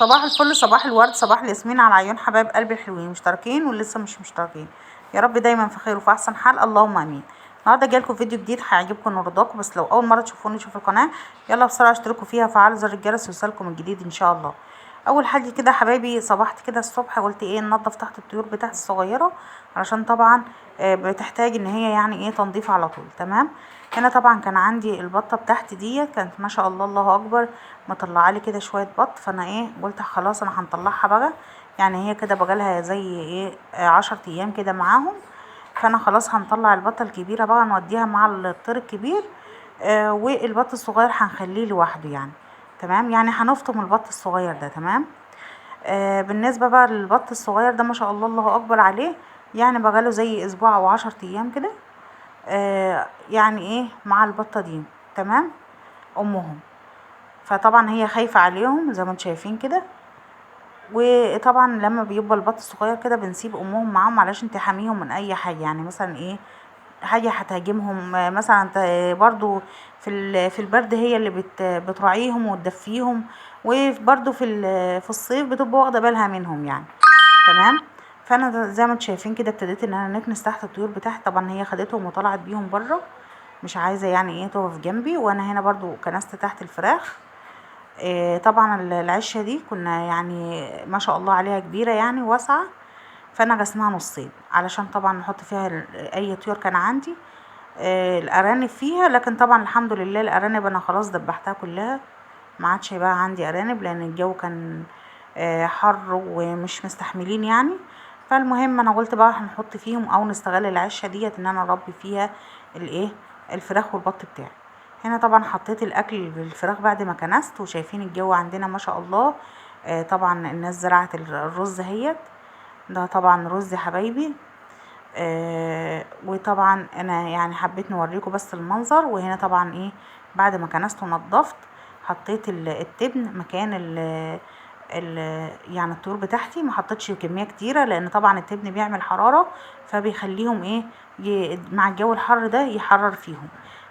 صباح الفل، صباح الورد، صباح الياسمين على عيون حبايب قلبي الحلوين، مشتركين ولسه مش مشتركين. يا رب دايما في خير وفي احسن حال، اللهم امين. النهارده جايلكم فيديو جديد هيعجبكم ورضاكم، بس لو اول مره تشوفوني شوفوا القناه يلا بسرعه اشتركوا فيها وفعلوا زر الجرس يوصلكم الجديد ان شاء الله. اول حاجه كده حبايبي، صبحت كده الصبح قلت ايه ننضف تحت الطيور بتاعت الصغيره، علشان طبعا بتحتاج ان هي يعني ايه تنظيف على طول. تمام. هنا طبعا كان عندي البطه بتاعتي ديت كانت ما شاء الله الله اكبر مطلعه لي كده شويه بط، فانا ايه قلت خلاص انا هنطلعها بقى. يعني هي كده بقالها زي ايه 10 ايام كده معاهم، فانا خلاص هنطلع البطه الكبيره بقى نوديها مع الطير الكبير. والبط الصغير هنخليه لوحده يعني. تمام، يعني هنفطم البط الصغير ده. تمام. بالنسبه بقى للبط الصغير ده ما شاء الله الله اكبر عليه، يعني بقاله زي اسبوع او 10 ايام كده. يعني ايه مع البطه دي. تمام. امهم، فطبعا هي خايفة عليهم زي ما انتم شايفين كده. وطبعا لما بيبقى البط الصغير كده بنسيب امهم معاهم علشان تحميهم من اي حاجة، يعني مثلا ايه حاجة هتهاجمهم، مثلا برضو في البرد هي اللي بتراعيهم وتدفيهم، وبرضو في الصيف بتبقى واخدة بالها منهم يعني. تمام. فانا زي ما انتم شايفين كده ابتديت ان انا نكنس تحت الطيور بتاعتي، طبعا هي خدتهم وطلعت بيهم بره، مش عايزة يعني ايه تقف جنبي، وانا هنا برضو كنست تحت الفراخ. طبعا العشه دي كنا يعني ما شاء الله عليها كبيره يعني واسعه، فانا قسمها نصين علشان طبعا نحط فيها اي طيور كان عندي الارانب فيها. لكن طبعا الحمد لله الارانب انا خلاص دبحتها كلها، ما عادش بقى عندي ارانب لان الجو كان حر ومش مستحملين يعني. فالمهم انا قلت بقى هنحط فيهم او نستغل العشه ديت ان انا اربي فيها الايه الفراخ والبط بتاعي. هنا طبعا حطيت الاكل بالفراخ بعد ما كنست، وشايفين الجو عندنا ما شاء الله. طبعا الناس زرعت الرز اهيت، ده طبعا رز يا حبايبي. وطبعا انا يعني حبيت نوريكم بس المنظر. وهنا طبعا ايه بعد ما كنست ونضفت حطيت التبن مكان ال يعني الطيور بتاعتي، ما حطيتش كميه كتيره لان طبعا التبن بيعمل حراره، فبيخليهم ايه مع الجو الحر ده يحرر فيهم.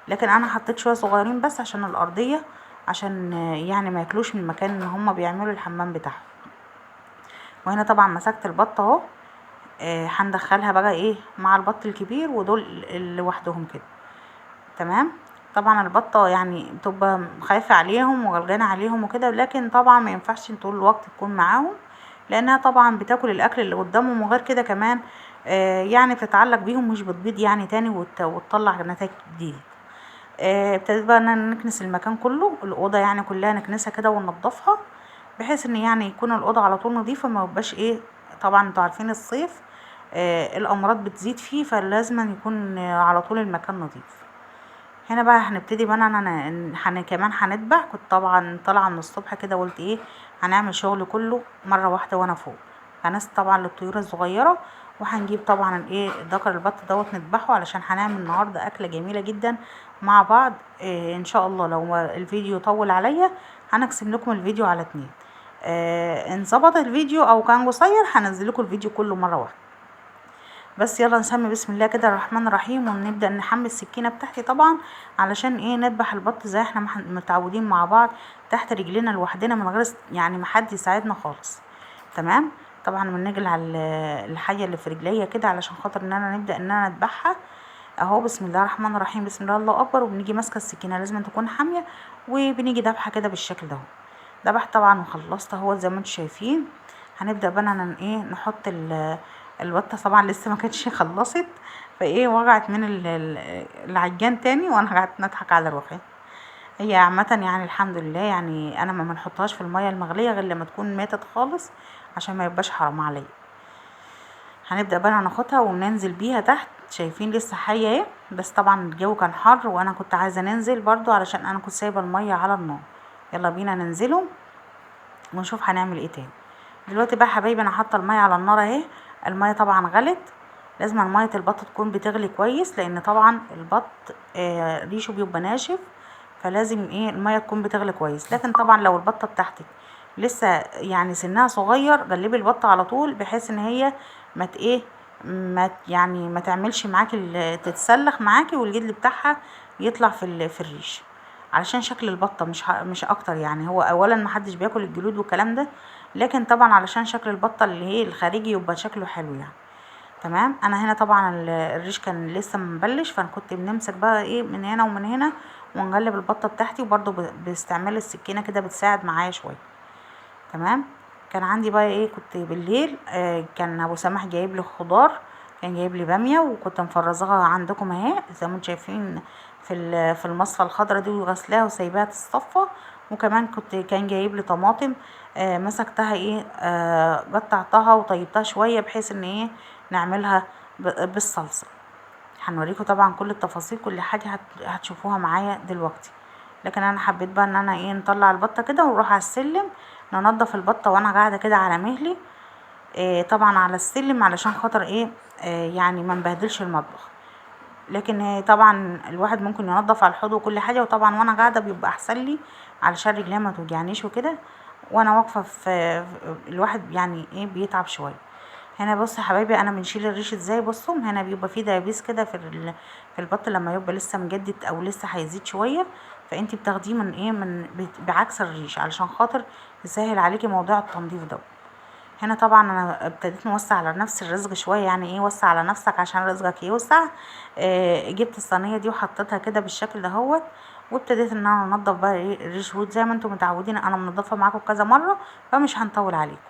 لكن انا حطيت شويه صغيرين بس عشان الارضيه، عشان يعني ما ياكلوش من المكان ان هم بيعملوا الحمام بتاعهم. وهنا طبعا مسكت البطه اهو، هندخلها بقى ايه مع البط الكبير ودول لوحدهم كده. تمام. طبعا البطه يعني بتبقى خايفه عليهم وغلجانه عليهم وكده، لكن طبعا ما ينفعش طول الوقت تكون معاهم لانها طبعا بتاكل الاكل اللي قدامهم، وغير كده كمان يعني بتتعلق بيهم مش بتبيض يعني تاني وتطلع نتائج جديده. ابتديت بقى ان انا نكنس المكان كله، الاوضه يعني كلها نكنسها كده وننضفها، بحيث ان يعني يكون الاوضه على طول نظيفه، ما يبقاش ايه طبعا انتوا عارفين الصيف الامراض بتزيد فيه، فلازم يكون على طول المكان نظيف. هنا بقى هنبتدي بقى انا كمان هنذبح. كنت طبعا طالعه من الصبح كده قلت ايه هنعمل شغل كله مره واحده وانا فوق. هنست طبعا للطيور الصغيره، وهنجيب طبعا ايه ذكر البط دوت نذبحه علشان هنعمل النهارده اكله جميله جدا مع بعض. إيه ان شاء الله لو الفيديو طول عليا هنقسم لكم الفيديو على 2. ان ظبط الفيديو او كان قصير هنزل لكم الفيديو كله مره واحده. بس يلا نسمي بسم الله كده الرحمن الرحيم، ونبدأ نحمل السكينة بتاعتي طبعا علشان ايه نذبح البط زي احنا متعودين مع بعض تحت رجلنا لوحدنا من غير يعني ما حد يساعدنا خالص. تمام. طبعا بنجي على الحاجة اللي في رجليا كده علشان خاطر ان انا نبدأ ان انا اذبحها اهو. بسم الله الرحمن الرحيم، بسم الله الله اكبر. وبنيجي ماسكة السكينة لازم تكون حامية، وبنيجي ذبحها كده بالشكل ده. ذبحت طبعا وخلصت اهو زي ما انتم شايفين. هنبدأ بقى ان ايه نحط البطه طبعا لسه ما كانتش خلصت، فايه وقعت من العجان تاني وانا قعدت نضحك على روحي. هي عامه يعني الحمد لله، يعني انا ما بنحطهاش في الميه المغليه غير لما تكون ماتت خالص عشان ما يبقاش حرام عليا. هنبدا بقى ناخدها وننزل بيها تحت، شايفين لسه حيه اهي، بس طبعا الجو كان حر وانا كنت عايزه ننزل برضو علشان انا كنت سايبه الميه على النار. يلا بينا ننزلهم ونشوف هنعمل ايه تاني. دلوقتي بقى حبايبي انا حاطه الميه على النار اهي. الميه طبعا غلت، لازم ميه البط تكون بتغلي كويس لان طبعا البط ريشه بيبقى ناشف، فلازم ايه الميه تكون بتغلي كويس. لكن طبعا لو البطه بتاعتك لسه يعني سنها صغير غلبي البطه على طول بحيث ان هي ما ايه يعني ما تعملش معاكي تتسلخ معاكي والجلد بتاعها يطلع في الريش، علشان شكل البطه مش اكتر. يعني هو اولا ما حدش بياكل الجلود والكلام ده، لكن طبعا علشان شكل البطه اللي هي الخارجي يبقى شكله حلو يعني. تمام. انا هنا طبعا الريش كان لسه مبلش، فانا كنت بنمسك بقى ايه من هنا ومن هنا ونقلب البطه بتاعتي، وبرده باستعمال السكينه كده بتساعد معايا شويه. تمام. كان عندي بقى ايه، كنت بالليل كان ابو سماح جايب لي خضار، كان جايب لي باميه وكنت مفرزاها عندكم اهي زي ما انتم شايفين في المصفى الخضرا دي، وغسلاها وسايباها تتصفى. وكمان كان جايب لي طماطم مسكتها ايه قطعتها وطيبتها شويه بحيث ان ايه نعملها بالصلصه. هنوريكم طبعا كل التفاصيل، كل حاجه هتشوفوها معايا دلوقتي. لكن انا حبيت بقى ان انا ايه نطلع البطه كده ونروح على السلم ننضف البطه وانا قاعده كده على مهلي طبعا على السلم علشان خاطر ايه يعني ما نبهدلش المطبخ. لكن طبعا الواحد ممكن ينظف على الحوض وكل حاجه، وطبعا وانا قاعده بيبقى احسن لي علشان رجليا ما توجعنيش وكده، وانا واقفه الواحد يعني ايه بيتعب شويه. هنا بص يا حبايبي انا بنشيل الريش ازاي. بصوا هنا بيبقى فيه دبابيس كده في البط لما يبقى لسه مجدد او لسه هيزيد شويه، فانتي بتاخديه من ايه بعكس الريش علشان خاطر يسهل عليكي موضوع التنظيف ده. هنا طبعا انا ابتديت نوسع على نفس الرزق شويه، يعني ايه وسع على نفسك عشان رزقك يوسع. جبت الصينيه دي وحطيتها كده بالشكل دهوت، وابتديت ان انا انضف بقى ايه الريش وود زي ما انتم متعودين، انا منضفه معاكم كذا مره فمش هنطول عليكم.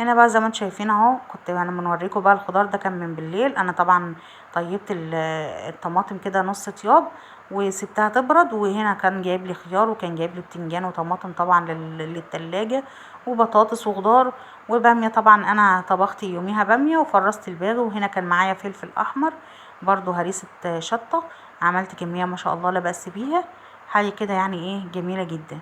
هنا بقى زي ما انتم شايفين اهو، كنت انا بنوريكم بقى الخضار ده كان من بالليل. انا طبعا طيبت الطماطم كده نص طياب وسبتها تبرد، وهنا كان جايب لي خيار وكان جايب لي بتنجان وطماطم طبعا للتلاجة وبطاطس وخضار وباميه. طبعا انا طبخت يوميها باميه وفرزت الباقي، وهنا كان معايا فلفل احمر برضو هريسه شطه، عملت كميه ما شاء الله لا بأس بيها، حاجه كده يعني ايه جميله جدا.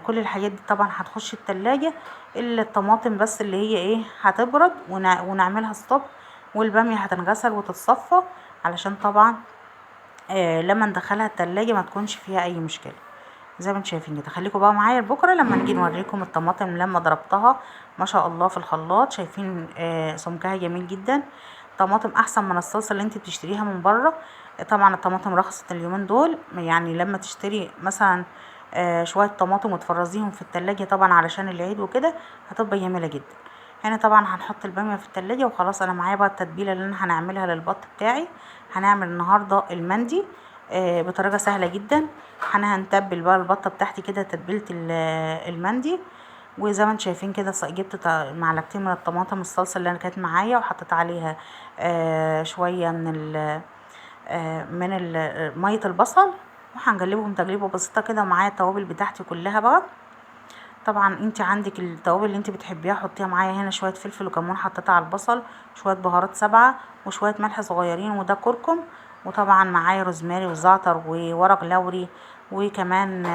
كل الحاجات دي طبعا هتخش التلاجة الا الطماطم بس اللي هي ايه هتبرد ونعملها الصبح، والبامية هتنغسل وتتصفى علشان طبعا لما ندخلها التلاجة ما تكونش فيها اي مشكلة. زي ما انتم شايفين كده. خليكم بقى معايا بكره لما نيجي نوريكم الطماطم لما ضربتها ما شاء الله في الخلاط. شايفين سمكها جميل جدا، طماطم احسن من الصلصه اللي انت بتشتريها من بره. طبعا الطماطم رخصت اليومين دول، يعني لما تشتري مثلا شويه طماطم وتفرزيهم في التلاجة طبعا علشان العيد وكده هتبقى جميله جدا. هنا طبعا هنحط الباميه في التلاجة وخلاص. انا معايا بقى التتبيله اللي انا هنعملها للبط بتاعي. هنعمل النهارده المندي بطريقه سهله جدا. انا هنتبل بقى البطه بتاعتي كده تتبيله المندي، وزي ما انتم شايفين كده جبت معلقتين من الطماطم الصلصه اللي انا كانت معايا وحطيت عليها شويه من ميه البصل، وهنقلبهم تقليبه بسيطه كده. ومعايا التوابل بتاعتي كلها بقى. طبعا انت عندك التوابل اللي انت بتحبيها حطيها. معايا هنا شويه فلفل وكمون حطيتها على البصل، شويه بهارات سبعه وشويه ملح صغيرين وده كركم، وطبعا معايا روزماري وزعتر وورق لوري، وكمان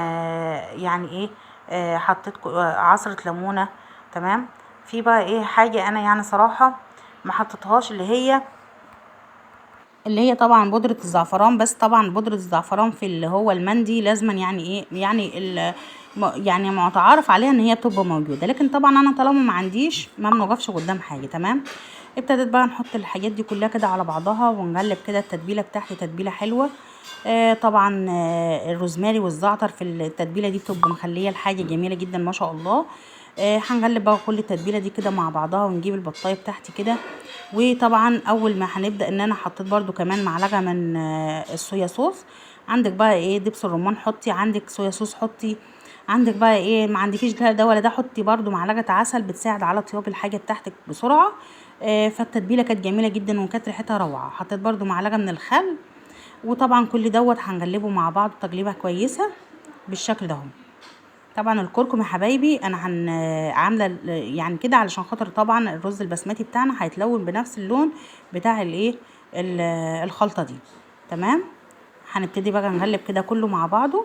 يعني ايه حطيت عصره ليمونه. تمام. في بقى ايه حاجه انا يعني صراحه ما حطيتهاش، اللي هي طبعا بودرة الزعفران. بس طبعا بودرة الزعفران في اللي هو المندي لازما يعني ايه يعني يعني متعارف عليها ان هي بتبقى موجودة، لكن طبعا انا طالما ما عنديش ما بنوقفش قدام حاجة. تمام. ابتدت بقى نحط الحاجات دي كلها كده على بعضها ونقلب كده. التتبيلة بتاعتي تتبيلة حلوة طبعا الروزماري والزعتر في التتبيلة دي بتبقى مخلية الحاجة جميلة جدا ما شاء الله. هنقلب بقى كل التتبيله دي كده مع بعضها ونجيب البطايه بتاعتي كده. وطبعا اول ما هنبدا ان انا حطيت برده كمان معلقه من الصويا صوص. عندك بقى ايه دبس الرمان حطي، عندك صويا صوص حطي، عندك بقى ايه ما عندكيش ده ولا ده حطي برده معلقه عسل بتساعد على طياب الحاجه بتاعتك بسرعه. فالتتبيله كانت جميله جدا وكانت ريحتها روعه. حطيت برده معلقه من الخل، وطبعا كل دوت هنقلبه مع بعض تقليبه كويسه بالشكل ده. طبعا الكركم يا حبايبي انا عامله يعني كده علشان خاطر طبعا الرز البسمتي بتاعنا هيتلون بنفس اللون بتاع الايه الخلطه دي. تمام. هنبتدي بقى نقلب كده كله مع بعضه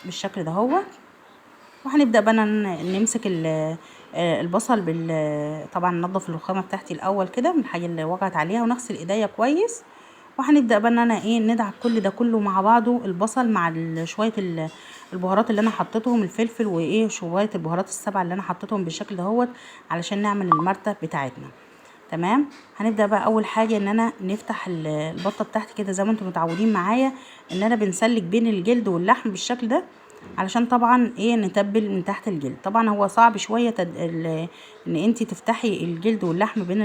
بالشكل ده هو. وهنبدا بقى نمسك البصل طبعا ننضف الرخامه بتاعتي الاول كده من الحاجه اللي وقعت عليها ونغسل ايديا كويس. وهنبدا بقى ان انا ايه ندعك كل ده كله مع بعضه، البصل مع شويه البهارات اللي انا حطيتهم، الفلفل وايه شويه البهارات السبعه اللي انا حطيتهم بالشكل دهوت علشان نعمل المرتة بتاعتنا. تمام. هنبدا بقى اول حاجه ان انا نفتح البطه بتاعتي كده زي ما انتم متعودين معايا ان انا بنسلك بين الجلد واللحم بالشكل ده علشان طبعا ايه نتبل من تحت الجلد. طبعا هو صعب شويه ان انت تفتحي الجلد واللحم بين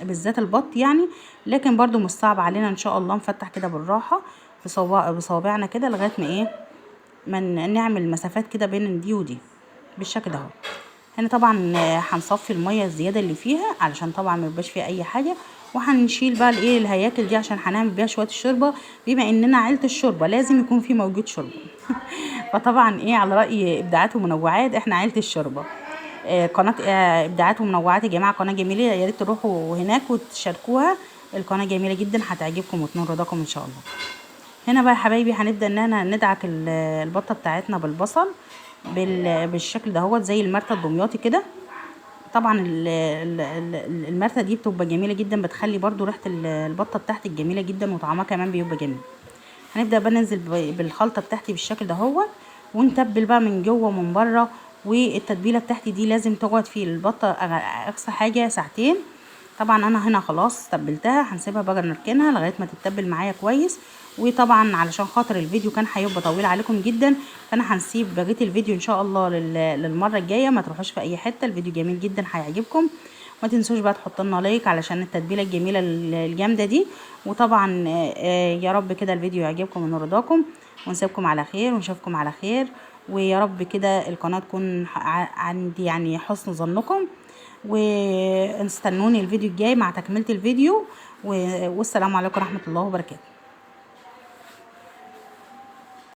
بالذات البط يعني، لكن برضو مش صعب علينا ان شاء الله. نفتح كده بالراحه بصوابعنا كده لغايه ما ايه ما نعمل مسافات كده بين دي ودي بالشكل ده اهو. هنا طبعا هنصفي الميه الزياده اللي فيها علشان طبعا ما يبقاش فيها اي حاجه، وهنشيل بقى الايه الهياكل دي عشان هنعمل بيها شويه الشوربه. بما اننا عيله الشوربه لازم يكون في موجود شوربه فطبعا ايه على راي ابداعات ومنوعات احنا عيله الشوربه. قناه ابداعات ومنوعات يا جماعه قناه جميله، يا ريت تروحوا هناك وتشاركوها. القناه جميله جدا هتعجبكم وتنور رضاكم ان شاء الله. هنا بقى يا حبايبي هنبدا ان احنا ندعك البطه بتاعتنا بالبصل بالشكل ده هو زي المرتة الدمياطي كده. طبعا المرتة دي بتبقى جميله جدا، بتخلي برضو ريحه البطه بتاعتك جميله جدا وطعمها كمان بيبقى جميل. هنبدا بقى ننزل بالخلطه بتاعتي بالشكل ده هو، ونتبل بقى من جوه ومن بره. والتتبيله بتاعتي دي لازم تقعد في البطه اقصى حاجه ساعتين. طبعا انا هنا خلاص تبلتها، هنسيبها بقى نركنها لغايه ما تتبل معايا كويس. وطبعا علشان خاطر الفيديو كان هيبقى طويل عليكم جدا، فانا هنسيب بقيه الفيديو ان شاء الله للمره الجايه. ما تروحوش في اي حته، الفيديو جميل جدا هيعجبكم. ما تنسوش بقى تحطوا لنا لايك علشان التتبيله الجميله الجامده دي. وطبعا يا رب كده الفيديو يعجبكم ونور رضاكم، ونسيبكم على خير ونشوفكم على خير. ويا رب كده القناه تكون عندي يعني حسن ظنكم. واستنوني الفيديو الجاي مع تكمله الفيديو. والسلام عليكم ورحمه الله وبركاته.